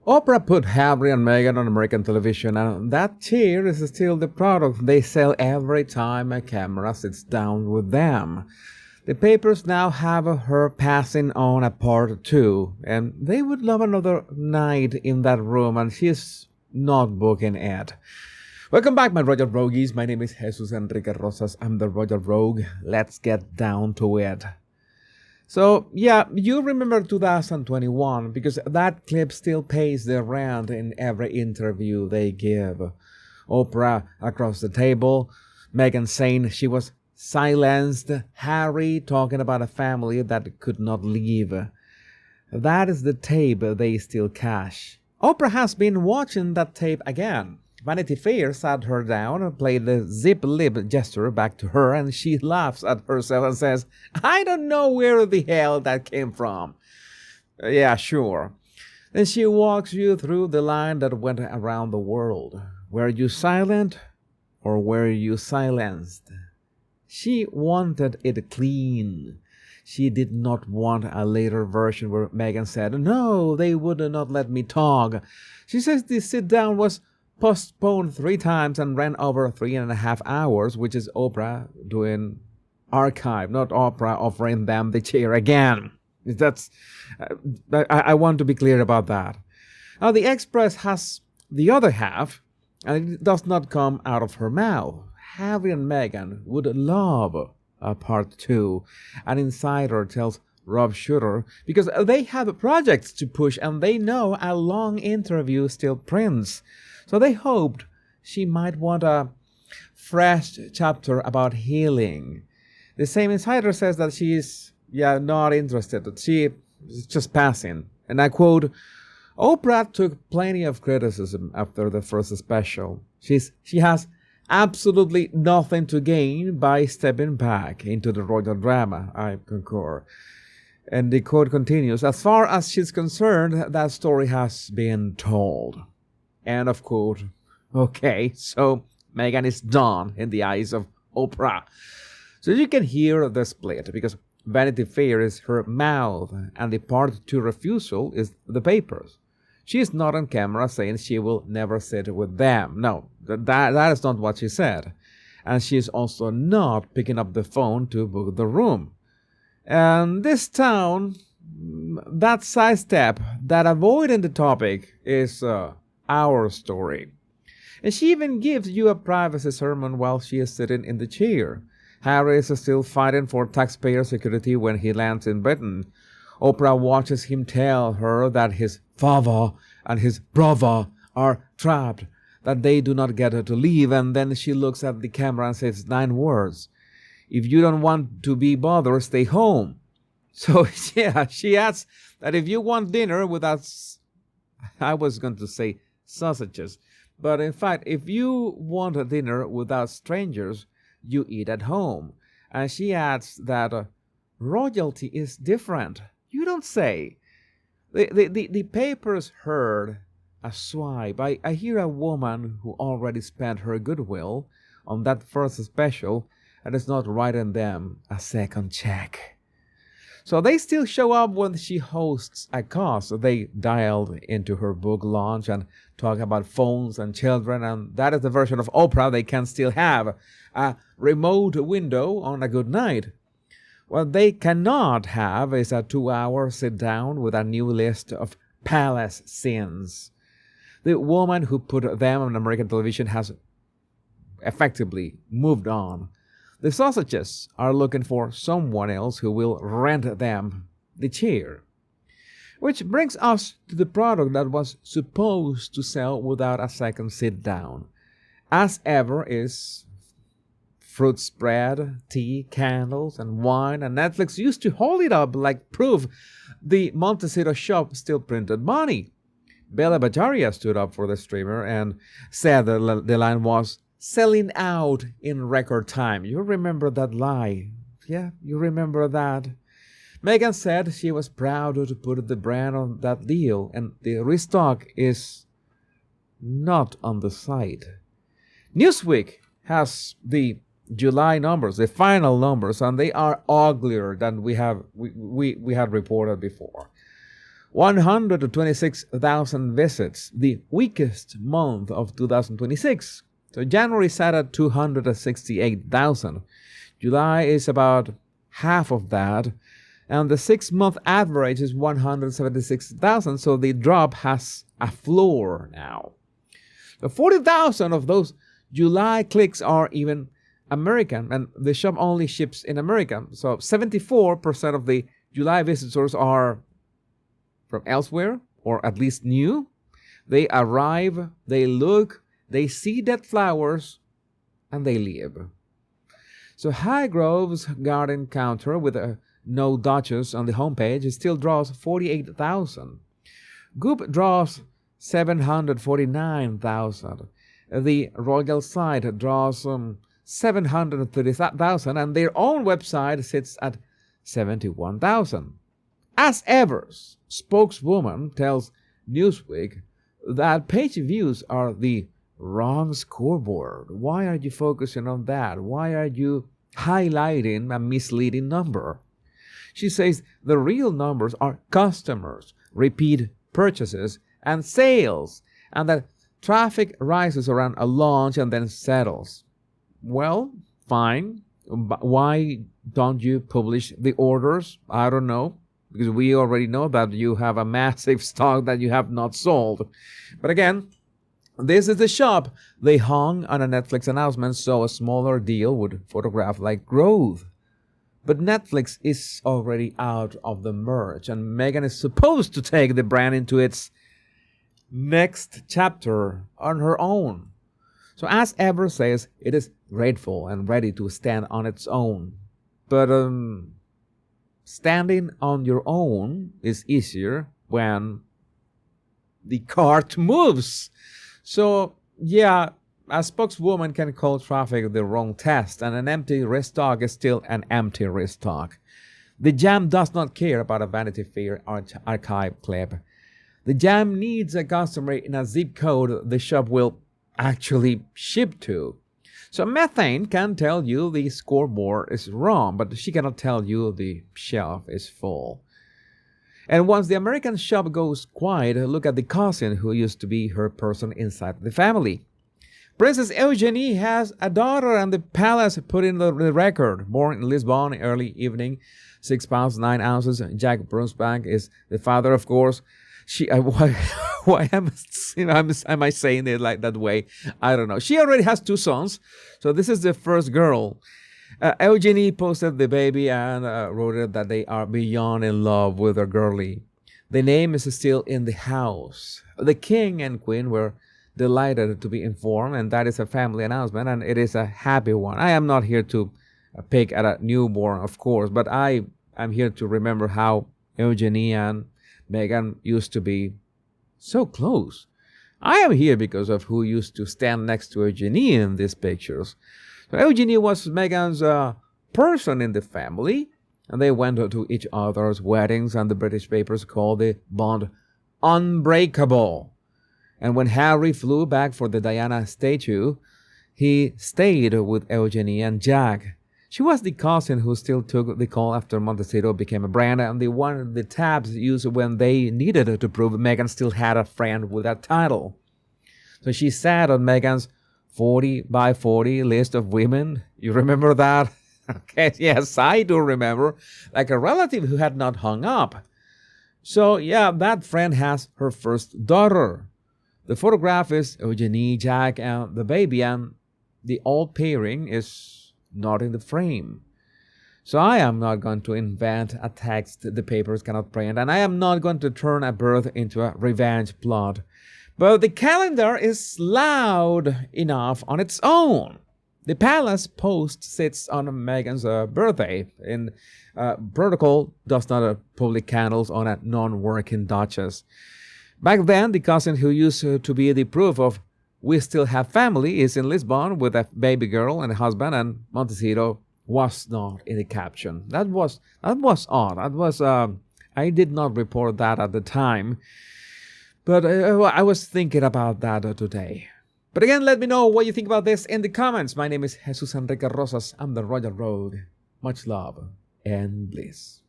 Oprah put Harry and Meghan on American television, and that chair is still the product they sell every time a camera sits down with them. The papers now have her passing on a part two, and they would love another night in that room, and she's not booking it. Welcome back, my Royal Rogues. My name is Jesus Enrique Rosas. I'm the Royal Rogue. Let's get down to it. So, yeah, you remember 2021 because that clip still pays their rent in every interview they give. Oprah across the table, Meghan saying she was silenced, Harry talking about a family that could not leave. That is the tape they still cash. Oprah has been watching that tape again. Vanity Fair sat her down and played the zip lip gesture back to her, and she laughs at herself and says, I don't know where the hell that came from. Yeah, sure. Then she walks you through the line that went around the world. Were you silent or were you silenced? She wanted it clean. She did not want a later version where Meghan said, no, they would not let me talk. She says the sit down was postponed 3 times and ran over 3.5 hours, which is Oprah doing archive, not Oprah offering them the chair again. That's I want to be clear about that. Now, the Express has the other half, and it does not come out of her mouth. Harry and Meghan would love a part 2. An insider tells Rob Shooter because they have projects to push and they know a long interview still prints. So they hoped she might want a fresh chapter about healing. The same insider says that she is, not interested. That she is just passing. And I quote, Oprah took plenty of criticism after the first special. She has absolutely nothing to gain by stepping back into the royal drama. I concur. And the quote continues, as far as she's concerned, that story has been told. End of quote. Okay, so Meghan is done in the eyes of Oprah. So you can hear the split because Vanity Fair is her mouth and the part 2 refusal is the papers. She is not on camera saying she will never sit with them. No, that is not what she said. And she is also not picking up the phone to book the room. And this town, that sidestep, that avoiding the topic is our story. And she even gives you a privacy sermon while she is sitting in the chair. Harry is still fighting for taxpayer security when he lands in Britain. Oprah watches him tell her that his father and his brother are trapped, that they do not get her to leave, and then she looks at the camera and says 9 words. If you don't want to be bothered, stay home. So, yeah, she adds that if you want dinner without, I was going to say sausages, but in fact, if you want a dinner without strangers, you eat at home. And she adds that royalty is different. You don't say. The papers heard a swipe. I hear a woman who already spent her goodwill on that first special and is not writing them a second check. So they still show up when she hosts a cause. They dialed into her book launch and talk about phones and children, and that is the version of Oprah they can still have, a remote window on a good night. What they cannot have is a 2-hour sit-down with a new list of palace sins. The woman who put them on American television has effectively moved on. The sausages are looking for someone else who will rent them the chair. Which brings us to the product that was supposed to sell without a second sit-down. As ever is fruit spread, tea, candles, and wine, and Netflix used to hold it up like proof the Montecito shop still printed money. Bella Bajaria stood up for the streamer and said that the line was selling out in record time. You remember that lie? Yeah, you remember that. Meghan said she was proud to put the brand on that deal, and the restock is not on the site. Newsweek has the July numbers, the final numbers, and they are uglier than we had reported before. 126,000 visits, the weakest month of 2026. So January sat at 268,000. July is about half of that. And the 6-month average is 176,000. So the drop has a floor now. So 40,000 of those July clicks are even American, and the shop only ships in America. So 74% of the July visitors are from elsewhere, or at least new. They arrive, they look, they see dead flowers, and they leave. So Highgrove's garden counter with a no Duchess on the homepage still draws 48,000. Goop draws 749,000. The Royal site draws 730,000, and their own website sits at 71,000. As Ever's spokeswoman tells Newsweek that page views are the wrong scoreboard. Why are you focusing on that? Why are you highlighting a misleading number? She says the real numbers are customers, repeat purchases, and sales, and that traffic rises around a launch and then settles. Well, fine. But why don't you publish the orders? I don't know, because we already know that you have a massive stock that you have not sold. But again, this is the shop they hung on a Netflix announcement so a smaller deal would photograph like growth. But Netflix is already out of the merge, and Meghan is supposed to take the brand into its next chapter on her own. So as Ever says, it is grateful and ready to stand on its own. But standing on your own is easier when the cart moves. So yeah, a spokeswoman can call traffic the wrong test, and an empty restock is still an empty restock. The Jam does not care about a Vanity Fair archive clip. The Jam needs a customer in a zip code the shop will actually ship to. So Methane can tell you the scoreboard is wrong, but she cannot tell you the shelf is full. And once the American shop goes quiet, look at the cousin who used to be her person inside the family. Princess Eugenie has a daughter, and the palace put in the record. Born in Lisbon, early evening, 6 pounds 9 ounces. Jack Brunsbank is the father, of course. Why am I saying it like that way? I don't know. She already has 2 sons, so this is the first girl. Eugenie posted the baby and wrote it that they are beyond in love with their girlie. The name is still in the house. The king and queen were delighted to be informed, and that is a family announcement, and it is a happy one. I am not here to pick at a newborn, of course, but I am here to remember how Eugenie and Meghan used to be so close. I am here because of who used to stand next to Eugenie in these pictures. So Eugenie was Meghan's person in the family, and they went to each other's weddings, and the British papers called the bond unbreakable. And when Harry flew back for the Diana statue, he stayed with Eugenie and Jack. She was the cousin who still took the call after Montecito became a brand, and the one the tabs used when they needed to prove Meghan still had a friend with that title. So she sat on Meghan's 40 by 40 list of women. You remember that? Okay, yes, I do remember. Like a relative who had not hung up. So yeah, that friend has her first daughter. The photograph is Eugenie, Jack, and the baby, and the old pairing is not in the frame. So I am not going to invent a text the papers cannot print, and I am not going to turn a birth into a revenge plot. But the calendar is loud enough on its own. The palace post sits on Meghan's birthday. In protocol does not public candles on a non-working duchess. Back then, the cousin who used to be the proof of we still have family is in Lisbon with a baby girl and a husband, and Montecito was not in the caption. That was odd. That was I did not report that at the time, but I was thinking about that today. But again, let me know what you think about this in the comments. My name is Jesus Enrique Rosas. I'm the Royal Road. Much love and bliss.